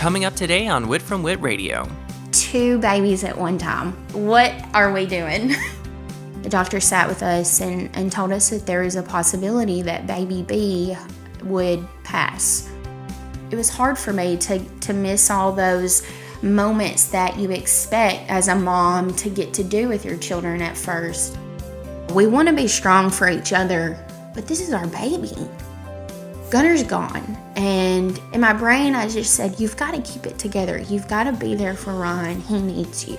Coming up today on Wit from Whit Radio. 2 babies at one time. What are we doing? The doctor sat with us and told us that there is a possibility that baby B would pass. It was hard for me to miss all those moments that you expect as a mom to get to do with your children at first. We want to be strong for each other, but this is our baby. Gunner's gone, and in my brain I just said, you've got to keep it together. You've got to be there for Ryan. He needs you.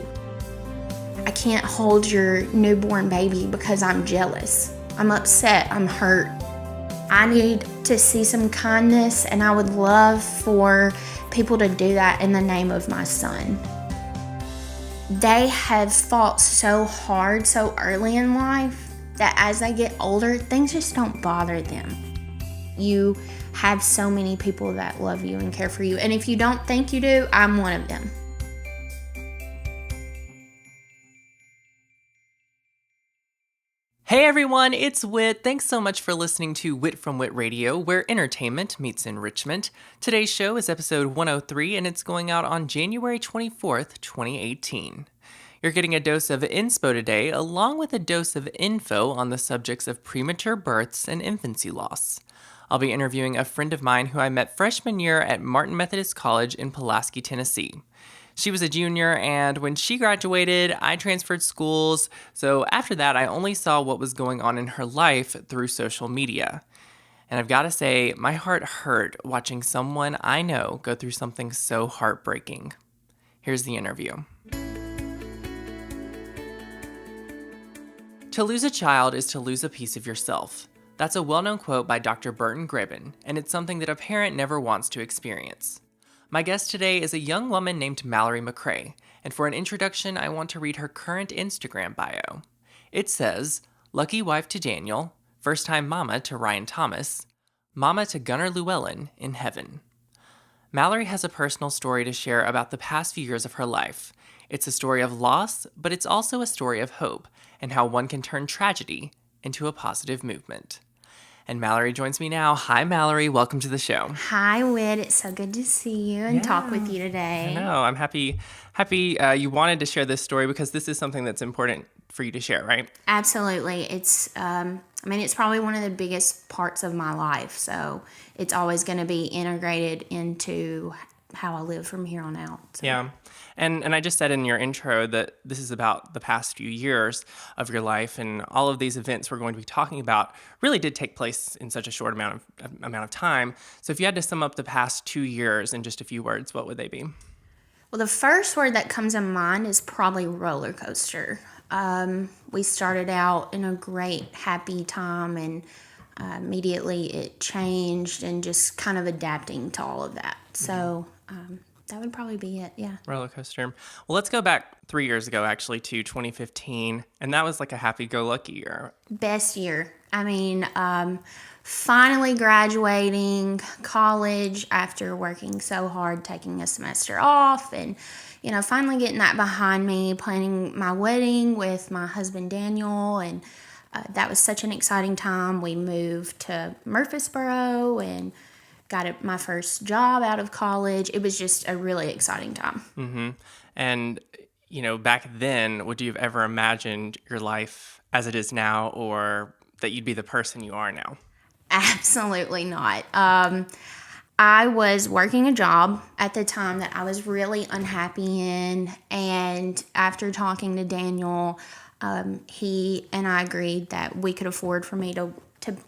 I can't hold your newborn baby because I'm jealous. I'm upset. I'm hurt. I need to see some kindness, and I would love for people to do that in the name of my son. They have fought so hard so early in life that as they get older, things just don't bother them. You have so many people that love you and care for you. And if you don't think you do, I'm one of them. Hey everyone, it's Whit. Thanks so much for listening to Wit from Whit Radio, where entertainment meets enrichment. Today's show is episode 103, and it's going out on January 24th, 2018. You're getting a dose of inspo today, along with a dose of info on the subjects of premature births and infancy loss. I'll be interviewing a friend of mine who I met freshman year at Martin Methodist College in Pulaski, Tennessee. She was a junior, and when she graduated, I transferred schools, so after that, I only saw what was going on in her life through social media. And I've got to say, my heart hurt watching someone I know go through something so heartbreaking. Here's the interview. To lose a child is to lose a piece of yourself. That's a well-known quote by Dr. Burton Gribben, and it's something that a parent never wants to experience. My guest today is a young woman named Mallory MCRAE, and for an introduction, I want to read her current Instagram bio. It says, lucky wife to Daniel, first-time mama to Ryan Thomas, mama to Gunnar Llewellyn in heaven. Mallory has a personal story to share about the past few years of her life. It's a story of loss, but it's also a story of hope, and how one can turn tragedy into a positive movement. And Mallory joins me now. Hi, Mallory. Welcome to the show. Hi, Whit. It's so good to see you and talk with you today. I know. I'm happy you wanted to share this story because this is something that's important for you to share, right? Absolutely. It's, it's probably one of the biggest parts of my life. So it's always going to be integrated into how I live from here on out. So. Yeah. And I just said in your intro that this is about the past few years of your life, and all of these events we're going to be talking about really did take place in such a short amount of time. So if you had to sum up the past 2 years in just a few words, what would they be? Well, the first word that comes to mind is probably roller coaster. We started out in a great, happy time, and immediately it changed, and just kind of adapting to all of that. So that would probably be it, yeah. Roller coaster. Well, let's go back 3 years ago, actually, to 2015, and that was like a happy-go-lucky year. Best year. Finally graduating college after working so hard, taking a semester off, and, finally getting that behind me, planning my wedding with my husband, Daniel, and that was such an exciting time. We moved to Murfreesboro and got my first job out of college. It was just a really exciting time. Mm-hmm. And, back then, would you have ever imagined your life as it is now, or that you'd be the person you are now? Absolutely not. I was working a job at the time that I was really unhappy in, and after talking to Daniel, he and I agreed that we could afford for me to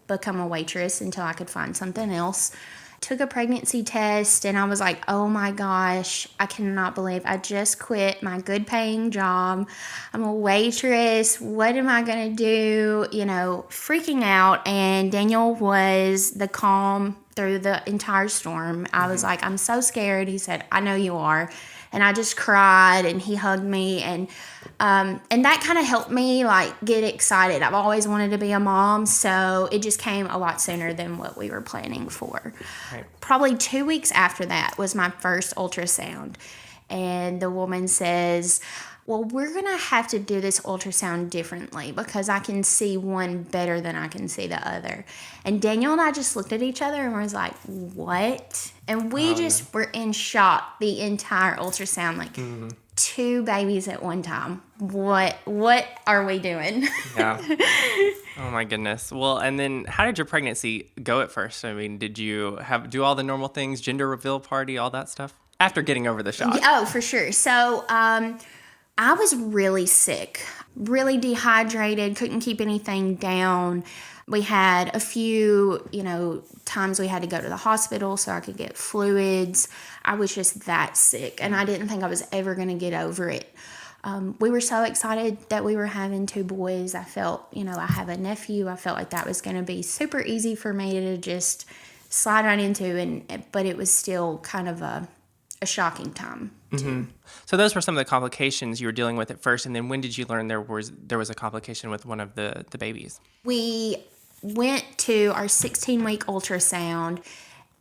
become a waitress until I could find something else. Took a pregnancy test, and I was like, oh my gosh, I cannot believe I just quit my good paying job. I'm a waitress. What am I going to do? Freaking out. And Daniel was the calm through the entire storm. I was like, I'm so scared. He said, I know you are. And I just cried, and he hugged me, and that kind of helped me get excited. I've always wanted to be a mom, so it just came a lot sooner than what we were planning for. Right. Probably 2 weeks after that was my first ultrasound, and the woman says, well, we're going to have to do this ultrasound differently because I can see one better than I can see the other. And Daniel and I just looked at each other and was like, what? And we just were in shock the entire ultrasound, like two babies at one time. What are we doing? Yeah. Oh my goodness. Well, and then how did your pregnancy go at first? I mean, did you do all the normal things, gender reveal party, all that stuff? After getting over the shock. Oh, for sure. So I was really sick, really dehydrated, couldn't keep anything down. We had a few, times we had to go to the hospital so I could get fluids. I was just that sick, and I didn't think I was ever going to get over it. We were so excited that we were having two boys. I felt, I have a nephew. I felt like that was going to be super easy for me to just slide right into, but it was still kind of a shocking time. So those were some of the complications you were dealing with at first, and then when did you learn there was a complication with one of the babies? We went to our 16-week ultrasound,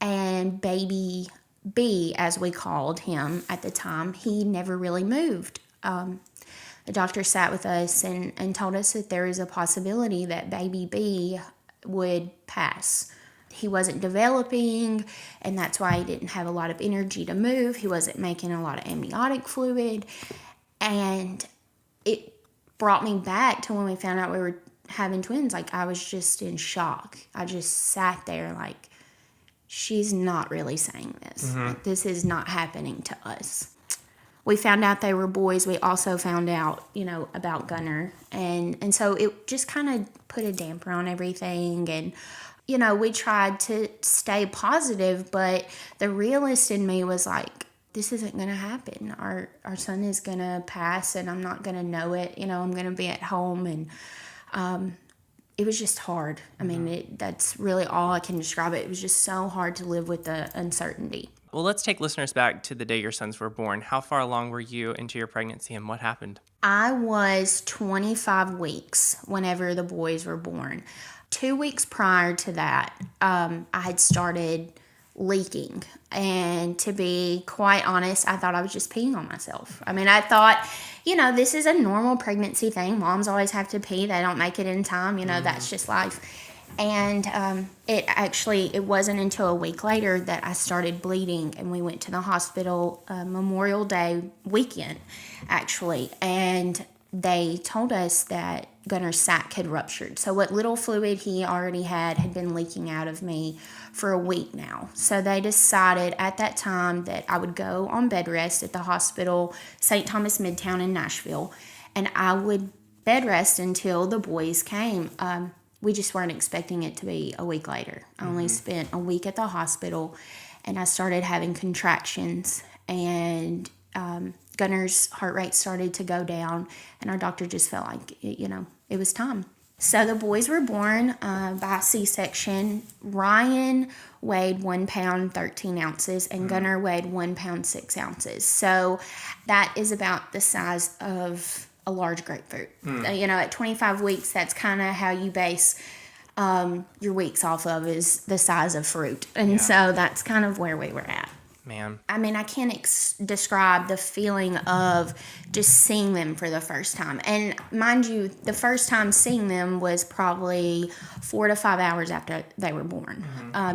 and baby B, as we called him at the time, he never really moved. The doctor sat with us and told us that there is a possibility that baby B would pass. He wasn't developing, and that's why he didn't have a lot of energy to move. He wasn't making a lot of amniotic fluid, and it brought me back to when we found out we were having twins. Like, I was just in shock. I just sat there like, she's not really saying this. Like, this is not happening to us. We found out they were boys. We also found out, about Gunnar. And so it just kind of put a damper on everything. And, we tried to stay positive, but the realist in me was like, this isn't going to happen. Our son is going to pass, and I'm not going to know it. I'm going to be at home. And it was just hard. I mean, that's really all I can describe it. It was just so hard to live with the uncertainty. Well, let's take listeners back to the day your sons were born. How far along were you into your pregnancy, and what happened? I was 25 weeks whenever the boys were born. 2 weeks prior to that, I had started leaking. And to be quite honest, I thought I was just peeing on myself. I mean, I thought, this is a normal pregnancy thing. Moms always have to pee. They don't make it in time. That's just life. And it wasn't until a week later that I started bleeding, and we went to the hospital Memorial Day weekend, actually. And they told us that Gunnar's sac had ruptured. So what little fluid he already had been leaking out of me for a week now. So they decided at that time that I would go on bed rest at the hospital, St. Thomas Midtown in Nashville, and I would bed rest until the boys came. We just weren't expecting it to be a week later. I only spent a week at the hospital, and I started having contractions, and Gunnar's heart rate started to go down, and our doctor just felt like, it was time. So the boys were born by C-section. Ryan weighed 1 pound 13 ounces, and Gunnar weighed 1 pound 6 ounces. So that is about the size of a large grapefruit. At 25 weeks, that's kind of how you base your weeks off of, is the size of fruit. And so that's kind of where we were at. Man. I mean, I can't describe the feeling of just seeing them for the first time. And mind you, the first time seeing them was probably 4 to 5 hours after they were born.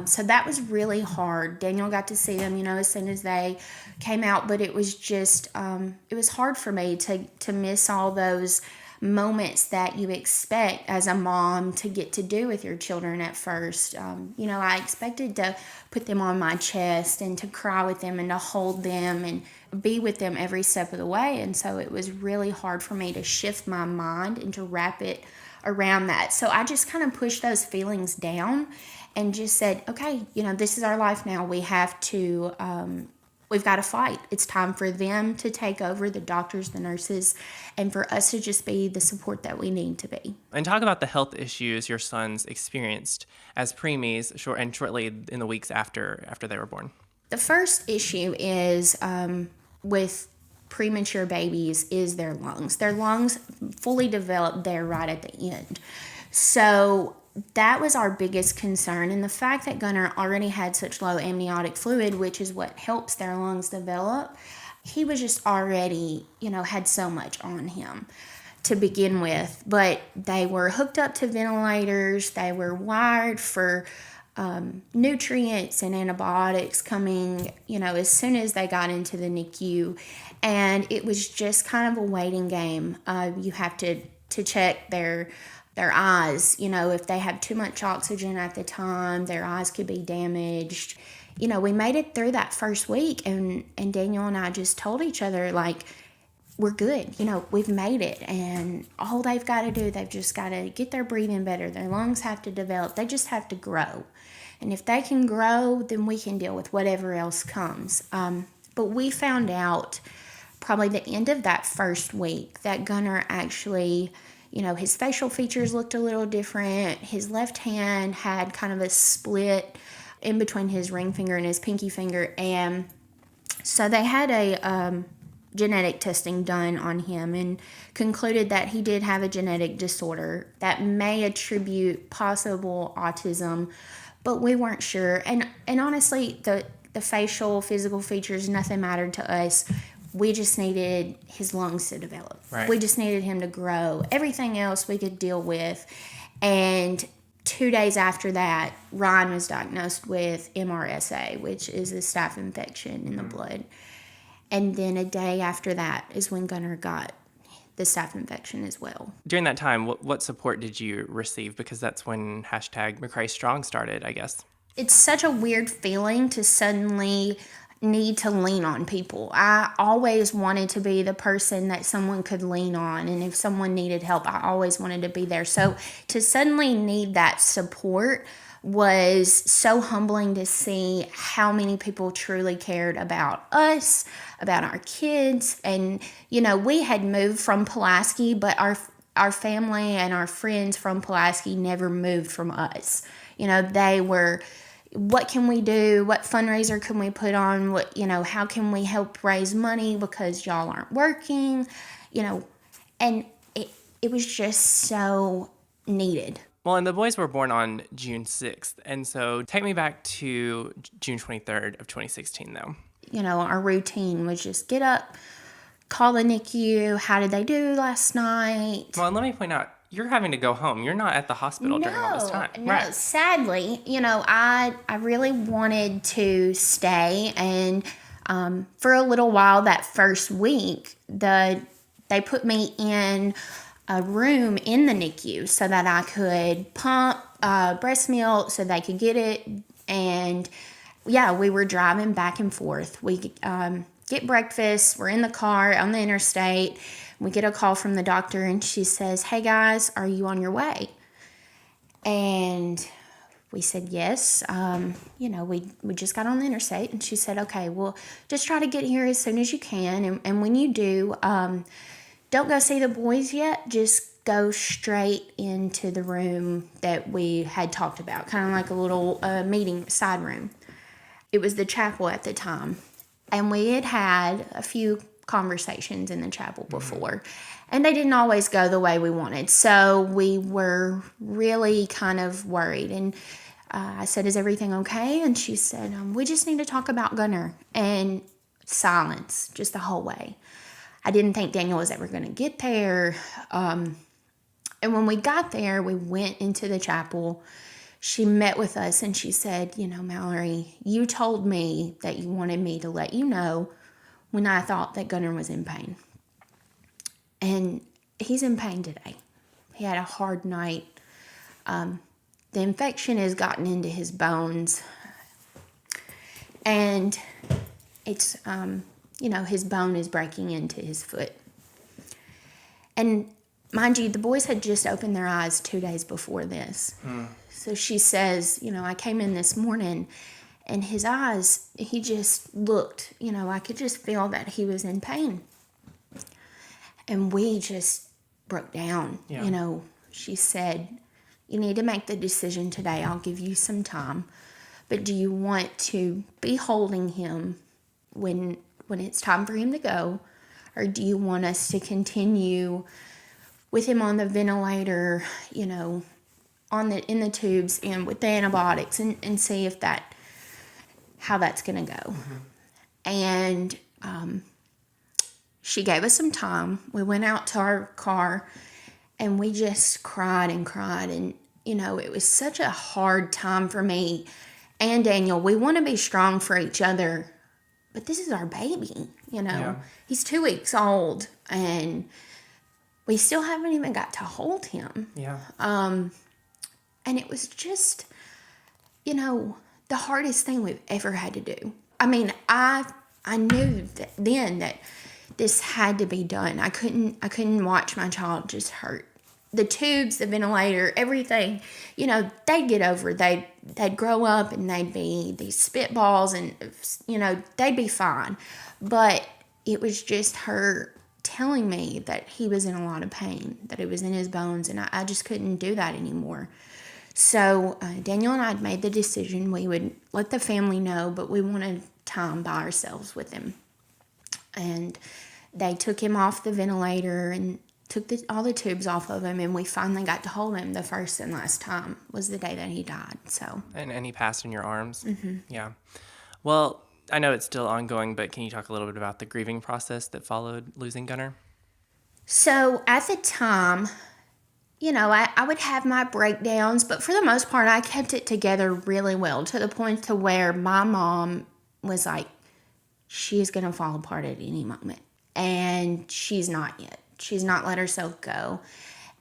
So that was really hard. Daniel got to see them, as soon as they came out. But it was just, it was hard for me to miss all those moments that you expect as a mom to get to do with your children at first. I expected to put them on my chest and to cry with them and to hold them and be with them every step of the way. And so it was really hard for me to shift my mind and to wrap it around that. So I just kind of pushed those feelings down and just said, okay, this is our life now. We have to, we've got to fight. It's time for them to take over, the doctors, the nurses, and for us to just be the support that we need to be. And talk about the health issues your sons experienced as preemies and shortly in the weeks after they were born. The first issue is with premature babies is their lungs. Their lungs fully develop there right at the end. So that was our biggest concern. And the fact that Gunnar already had such low amniotic fluid, which is what helps their lungs develop, he was just already, had so much on him to begin with. But they were hooked up to ventilators. They were wired for nutrients and antibiotics coming, as soon as they got into the NICU. And it was just kind of a waiting game. You have to check their eyes, if they have too much oxygen at the time, their eyes could be damaged. We made it through that first week, and Daniel and I just told each other, like, we're good. We've made it, and all they've got to do, they've just got to get their breathing better. Their lungs have to develop. They just have to grow. And if they can grow, then we can deal with whatever else comes. But we found out probably the end of that first week that Gunnar actually, his facial features looked a little different. His left hand had kind of a split in between his ring finger and his pinky finger. And so they had a genetic testing done on him and concluded that he did have a genetic disorder that may attribute possible autism, but we weren't sure. And honestly, the facial, physical features, nothing mattered to us. We just needed his lungs to develop. Right. We just needed him to grow. Everything else we could deal with. And 2 days after that, Ryan was diagnosed with MRSA, which is a staph infection in the blood. And then a day after that is when Gunnar got the staph infection as well. During that time, what support did you receive? Because that's when #McCrae Strong started, I guess. It's such a weird feeling to suddenly need to lean on people. I always wanted to be the person that someone could lean on, and if someone needed help, I always wanted to be there. So to suddenly need that support was so humbling to see how many people truly cared about us, about our kids. And, we had moved from Pulaski, but our family and our friends from Pulaski never moved from us. They were, what can we do? What fundraiser can we put on? How can we help raise money because y'all aren't working? And it was just so needed. Well, and the boys were born on June 6th. And so take me back to June 23rd of 2016, though. Our routine was just get up, call the NICU. How did they do last night? Well, and let me point out, you're having to go home. You're not at the hospital during all this time. No, right. Sadly, I really wanted to stay. And for a little while that first week, they put me in a room in the NICU so that I could pump breast milk so they could get it. And yeah, we were driving back and forth. We get breakfast. We're in the car on the interstate. We get a call from the doctor, and she says, "Hey guys, are you on your way?" And we said yes. We just got on the interstate, and she said, "Okay, well, just try to get here as soon as you can. And when you do, don't go see the boys yet. Just go straight into the room that we had talked about, kind of like a little meeting side room." It was the chapel at the time. And we had a few conversations in the chapel before. And they didn't always go the way we wanted. So we were really kind of worried. And I said, "Is everything okay?" And she said, "We just need to talk about Gunnar." And silence just the whole way. I didn't think Daniel was ever going to get there. And when we got there, we went into the chapel. She met with us and she said, "Mallory, you told me that you wanted me to let you know when I thought that Gunnar was in pain. And he's in pain today. He had a hard night. The infection has gotten into his bones. And it's, his bone is breaking into his foot." And mind you, the boys had just opened their eyes 2 days before this. So she says, "I came in this morning and his eyes, he just looked, I could just feel that he was in pain." And we just broke down. Yeah. She said, "You need to make the decision today. I'll give you some time. But do you want to be holding him when it's time for him to go? Or do you want us to continue with him on the ventilator, in the tubes and with the antibiotics and see if how that's going to go?" And she gave us some time. We went out to our car and we just cried and cried. it was such a hard time for me and Daniel. We want to be strong for each other, but this is our baby, Yeah. He's 2 weeks old, and we still haven't even got to hold him. Yeah. And it was just, the hardest thing we've ever had to do. I mean, I knew then that this had to be done. I couldn't watch my child just hurt. The tubes, the ventilator, everything, they'd get over. They'd grow up and they'd be these spitballs and, they'd be fine. But it was just her telling me that he was in a lot of pain, that it was in his bones, and I just couldn't do that anymore. So Daniel and I had made the decision we would let the family know, but we wanted time by ourselves with him. And they took him off the ventilator and took all the tubes off of him, and we finally got to hold him. The first and last time was the day that he died. So And he passed in your arms? Mm-hmm. Yeah. Well, I know it's still ongoing, but can you talk a little bit about the grieving process that followed losing Gunnar? So at the time, I would have my breakdowns, but for the most part, I kept it together really well, to the point to where my mom was like, she's going to fall apart at any moment. And she's not yet. She's not let herself go.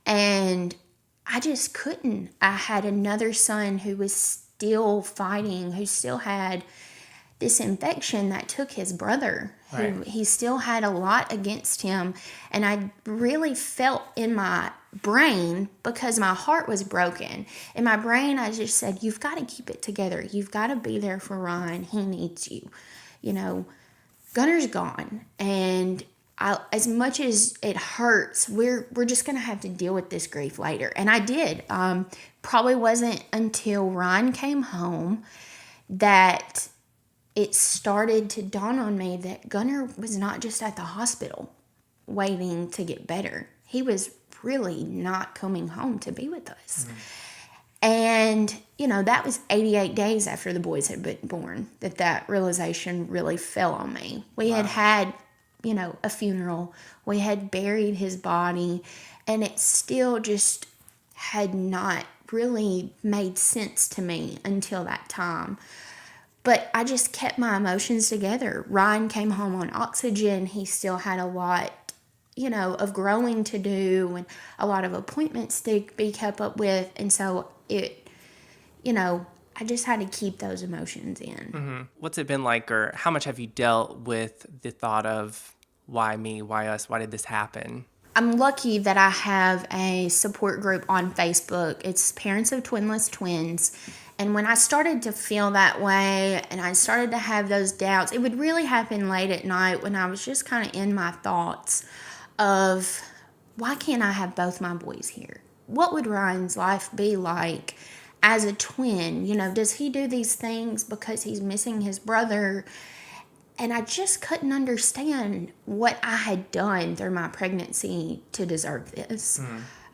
And I just couldn't. I had another son who was still fighting, who still had this infection that took his brother. Right. He still had a lot against him. And I really felt in my brain, because my heart was broken. In my brain, I just said, you've got to keep it together. You've got to be there for Ryan. He needs you. Gunnar's gone. And as much as it hurts, we're just going to have to deal with this grief later. And I did. Probably wasn't until Ryan came home that it started to dawn on me that Gunnar was not just at the hospital waiting to get better. He was really not coming home to be with us. Mm-hmm. And, that was 88 days after the boys had been born that realization really fell on me. We had, a funeral. We had buried his body, and it still just had not really made sense to me until that time. But I just kept my emotions together. Ryan came home on oxygen. He still had a lot, of growing to do and a lot of appointments to be kept up with. And so I just had to keep those emotions in. Mm-hmm. What's it been like, or how much have you dealt with the thought of why me, why us, why did this happen? I'm lucky that I have a support group on Facebook. It's Parents of Twinless Twins. And when I started to feel that way and I started to have those doubts, it would really happen late at night when I was just kind of in my thoughts of, why can't I have both my boys here? What would Ryan's life be like as a twin? Does he do these things because he's missing his brother? And I just couldn't understand what I had done through my pregnancy to deserve this.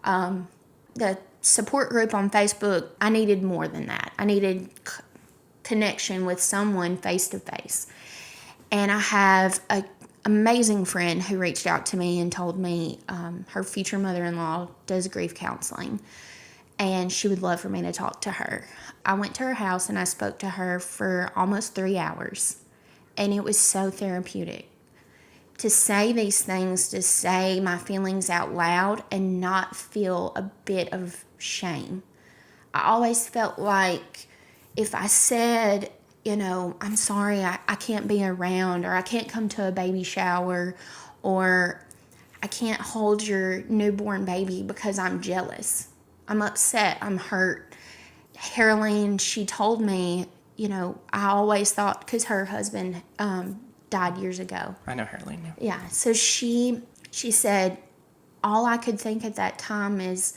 Mm-hmm. The support group on Facebook, I needed more than that. I needed connection with someone face to face. And I have an amazing friend who reached out to me and told me her future mother-in-law does grief counseling, and she would love for me to talk to her. I went to her house and I spoke to her for almost 3 hours. And it was so therapeutic to say these things, to say my feelings out loud and not feel a bit of shame. I always felt like if I said, I'm sorry, I can't be around, or I can't come to a baby shower, or I can't hold your newborn baby because I'm jealous, I'm upset, I'm hurt. Caroline, she told me, I always thought, because her husband died years ago. I know Caroline. Yeah. So she said, all I could think at that time is,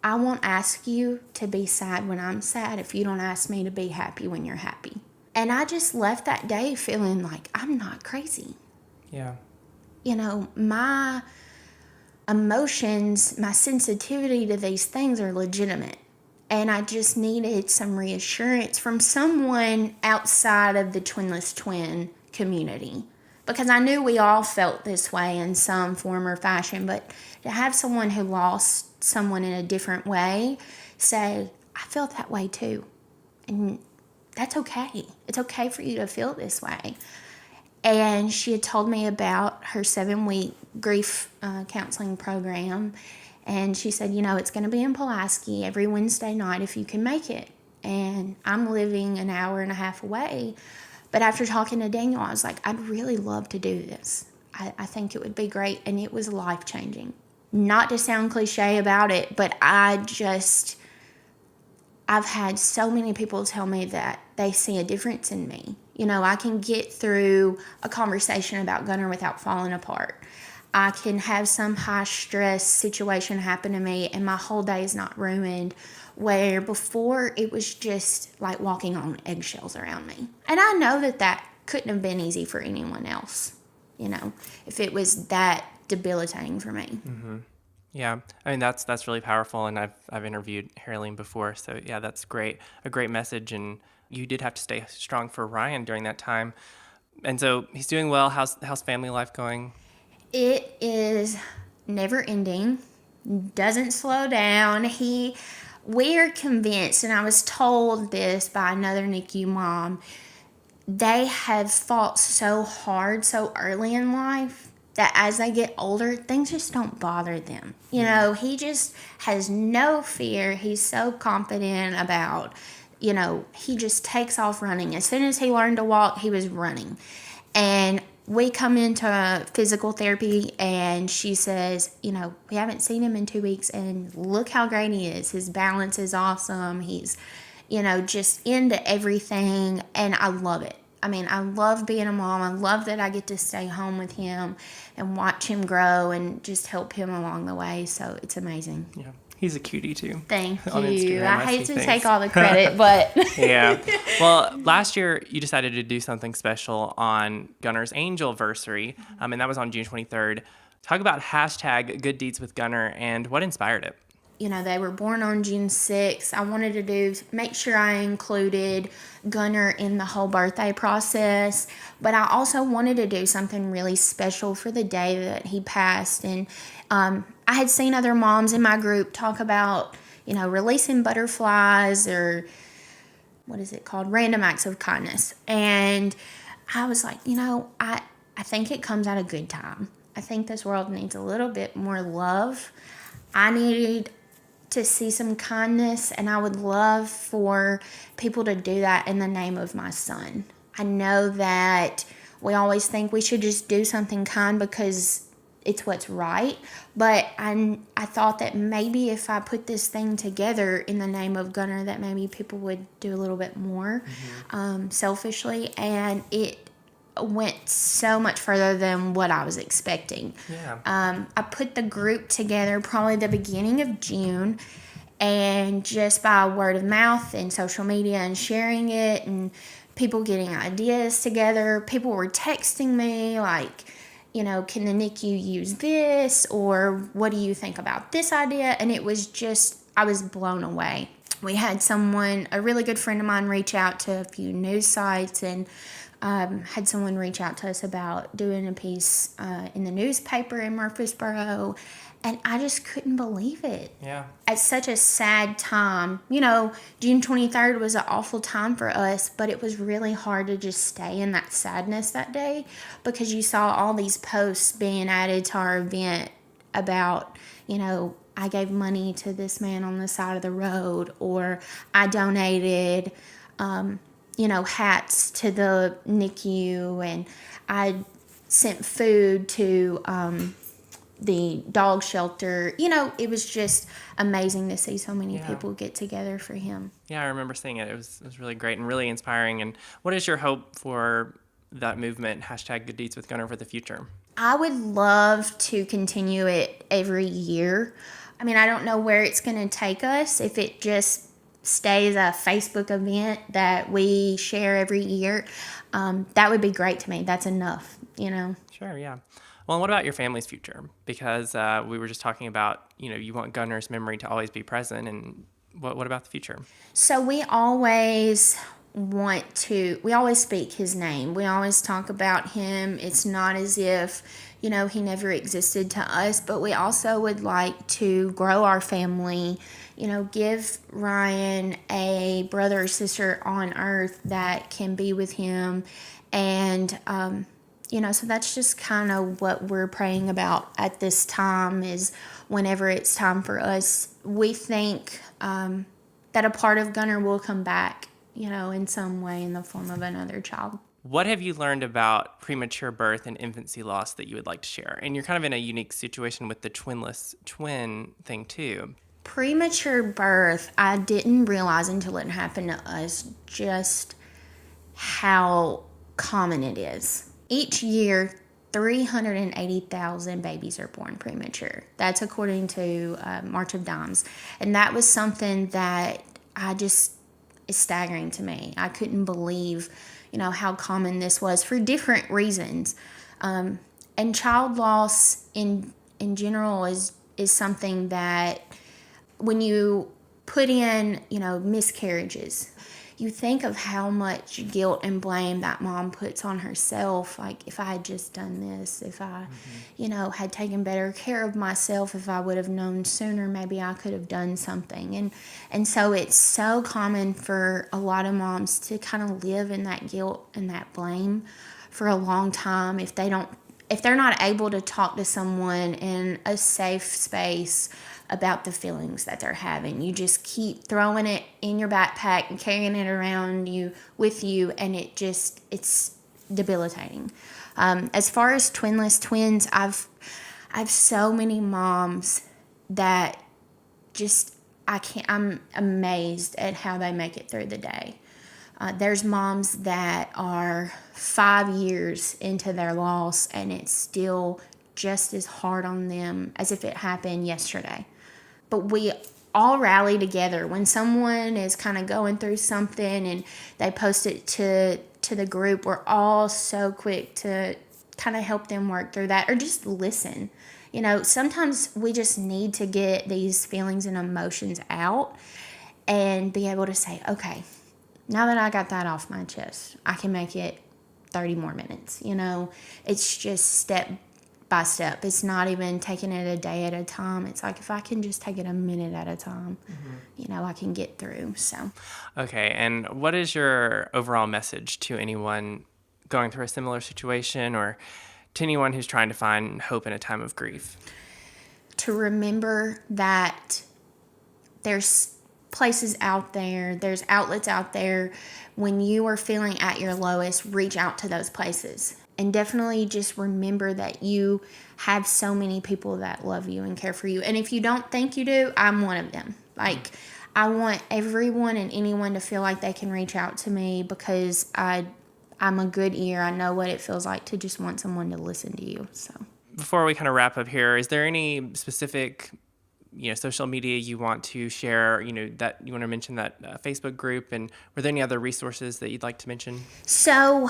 I won't ask you to be sad when I'm sad if you don't ask me to be happy when you're happy. And I just left that day feeling like I'm not crazy. Yeah. My emotions, my sensitivity to these things are legitimate. And I just needed some reassurance from someone outside of the Twinless Twin community. Because I knew we all felt this way in some form or fashion. But to have someone who lost someone in a different way say, I felt that way too. And that's okay. It's okay for you to feel this way. And she had told me about her 7-week grief counseling program. And she said, it's going to be in Pulaski every Wednesday night if you can make it. And I'm living an hour and a half away. But after talking to Daniel, I was like, I'd really love to do this. I think it would be great. And it was life-changing. Not to sound cliche about it, but I've had so many people tell me that they see a difference in me. I can get through a conversation about Gunner without falling apart. I can have some high-stress situation happen to me, and my whole day is not ruined, where before it was just like walking on eggshells around me. And I know that couldn't have been easy for anyone else, if it was that debilitating for me. Mm-hmm. Yeah, I mean that's really powerful, and I've interviewed Haroline before, so yeah, that's great, a great message. And you did have to stay strong for Ryan during that time, and so he's doing well. How's family life going? It is never ending, doesn't slow down. We're convinced, and I was told this by another NICU mom, they have fought so hard so early in life that as they get older, things just don't bother them. He just has no fear. He's so confident about, he just takes off running. As soon as he learned to walk, he was running. And we come into physical therapy, and she says, we haven't seen him in 2 weeks, and look how great he is. His balance is awesome. He's, just into everything, and I love it. I mean, I love being a mom. I love that I get to stay home with him and watch him grow and just help him along the way. So it's amazing. Yeah. He's a cutie too. Thank you. Instagram, I hate to take all the credit, but yeah. Well, last year you decided to do something special on Gunner's Angelversary, and that was on June 23rd. Talk about hashtag Good Deeds with Gunner and what inspired it. They were born on June 6th. I wanted to make sure I included Gunner in the whole birthday process, but I also wanted to do something really special for the day that he passed. And I had seen other moms in my group talk about, releasing butterflies or what is it called? Random acts of kindness. And I was like, I think it comes at a good time. I think this world needs a little bit more love. I needed to see some kindness, and I would love for people to do that in the name of my son. I know that we always think we should just do something kind because it's what's right, but I thought that maybe if I put this thing together in the name of Gunner, that maybe people would do a little bit more selfishly, and it went so much further than what I was expecting. Yeah. I put the group together probably the beginning of June, and just by word of mouth and social media and sharing it and people getting ideas together, people were texting me like, can the NICU use this, or what do you think about this idea? And it was just, I was blown away. We had a really good friend of mine, reach out to a few news sites, and had someone reach out to us about doing a piece in the newspaper in Murfreesboro, and I just couldn't believe it. Yeah. At such a sad time. June 23rd was an awful time for us, but it was really hard to just stay in that sadness that day because you saw all these posts being added to our event about, I gave money to this man on the side of the road, or I donated hats to the NICU, and I sent food to the dog shelter. It was just amazing to see so many people get together for him. Yeah, I remember seeing it. It was really great and really inspiring. And what is your hope for that movement, hashtag Good Deeds with Gunner, for the future? I would love to continue it every year. I mean, I don't know where it's going to take us. If it just stays a Facebook event that we share every year, that would be great to me. That's enough, Sure, yeah. Well, and what about your family's future? Because we were just talking about, you want Gunner's memory to always be present, and what about the future? So we always we always speak his name. We always talk about him. It's not as if, he never existed to us, but we also would like to grow our family, give Ryan a brother or sister on earth that can be with him. And, so that's just kind of what we're praying about at this time, is whenever it's time for us, we think that a part of Gunner will come back, in some way in the form of another child. What have you learned about premature birth and infancy loss that you would like to share? And you're kind of in a unique situation with the twinless twin thing too. Premature birth, I didn't realize until it happened to us just how common it is. Each year, 380,000 babies are born premature. That's according to March of Dimes. And that was something that is staggering to me. I couldn't believe, how common this was for different reasons. And child loss in general is something that when you put in, miscarriages, you think of how much guilt and blame that mom puts on herself. Like, if I had just done this, if I, had taken better care of myself, if I would have known sooner, maybe I could have done something. And so it's so common for a lot of moms to kind of live in that guilt and that blame for a long time if they're not able to talk to someone in a safe space about the feelings that they're having. You just keep throwing it in your backpack and carrying it around with you, and it's debilitating. As far as twinless twins, I've so many moms that I'm amazed at how they make it through the day. There's moms that are 5 years into their loss, and it's still just as hard on them as if it happened yesterday. But we all rally together when someone is kind of going through something and they post it to the group. We're all so quick to kind of help them work through that, or just listen. Sometimes we just need to get these feelings and emotions out and be able to say, okay, now that I got that off my chest, I can make it 30 more minutes. It's just step by step. It's not even taking it a day at a time. It's like, if I can just take it a minute at a time, I can get through. So, okay. And what is your overall message to anyone going through a similar situation, or to anyone who's trying to find hope in a time of grief? To remember that there's places out there, there's outlets out there. When you are feeling at your lowest, reach out to those places. And definitely just remember that you have so many people that love you and care for you. And if you don't think you do, I'm one of them. Like, I want everyone and anyone to feel like they can reach out to me, because I'm a good ear. I know what it feels like to just want someone to listen to you. So, before we kind of wrap up here, is there any specific social media you want to share, that you want to mention, that Facebook group, and were there any other resources that you'd like to mention? So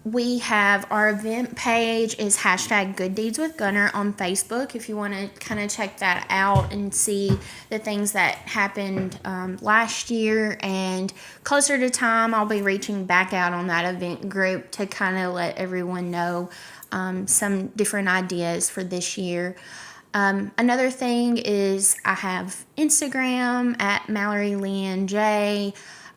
we have our event page is #GoodDeedsWithGunner on Facebook. If you want to kind of check that out and see the things that happened last year, and closer to time, I'll be reaching back out on that event group to kind of let everyone know some different ideas for this year. Another thing is I have Instagram at Mallory Leanne J,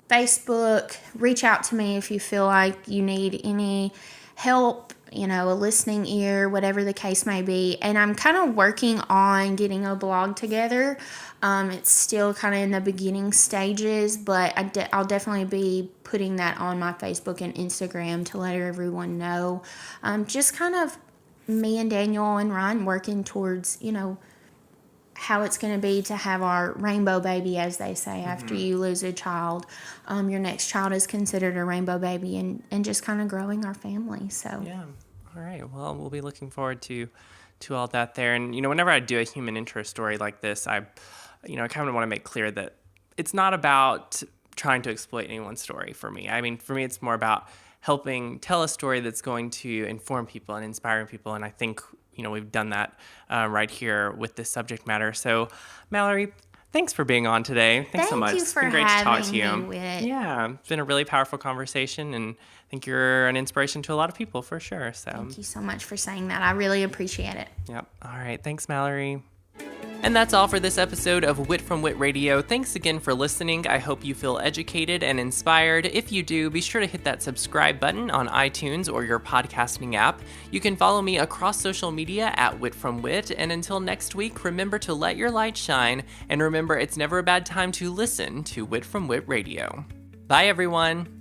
Facebook. Reach out to me if you feel like you need any help, a listening ear, whatever the case may be. And I'm kind of working on getting a blog together. It's still kind of in the beginning stages, but I'll definitely be putting that on my Facebook and Instagram to let everyone know. Just kind of me and Daniel and Ryan working towards, how it's going to be to have our rainbow baby, as they say, after you lose a child. Your next child is considered a rainbow baby, and just kind of growing our family. So, yeah. All right. Well, we'll be looking forward to all that there. And, whenever I do a human interest story like this, I kind of want to make clear that it's not about trying to exploit anyone's story for me. I mean, for me, it's more about helping tell a story that's going to inform people and inspiring people. And I think, we've done that right here with this subject matter. So, Mallory, Thanks for being on today. Thanks so much. Thank you for it's been great to talk to having you. me, Whit. Yeah, it's been a really powerful conversation, and I think you're an inspiration to a lot of people for sure. So Thank you so much for saying that. I really appreciate it. Yep. All right. Thanks, Mallory. And that's all for this episode of Wit from Wit Radio. Thanks again for listening. I hope you feel educated and inspired. If you do, be sure to hit that subscribe button on iTunes or your podcasting app. You can follow me across social media at Wit from Wit. And until next week, remember to let your light shine. And remember, it's never a bad time to listen to Wit from Wit Radio. Bye, everyone.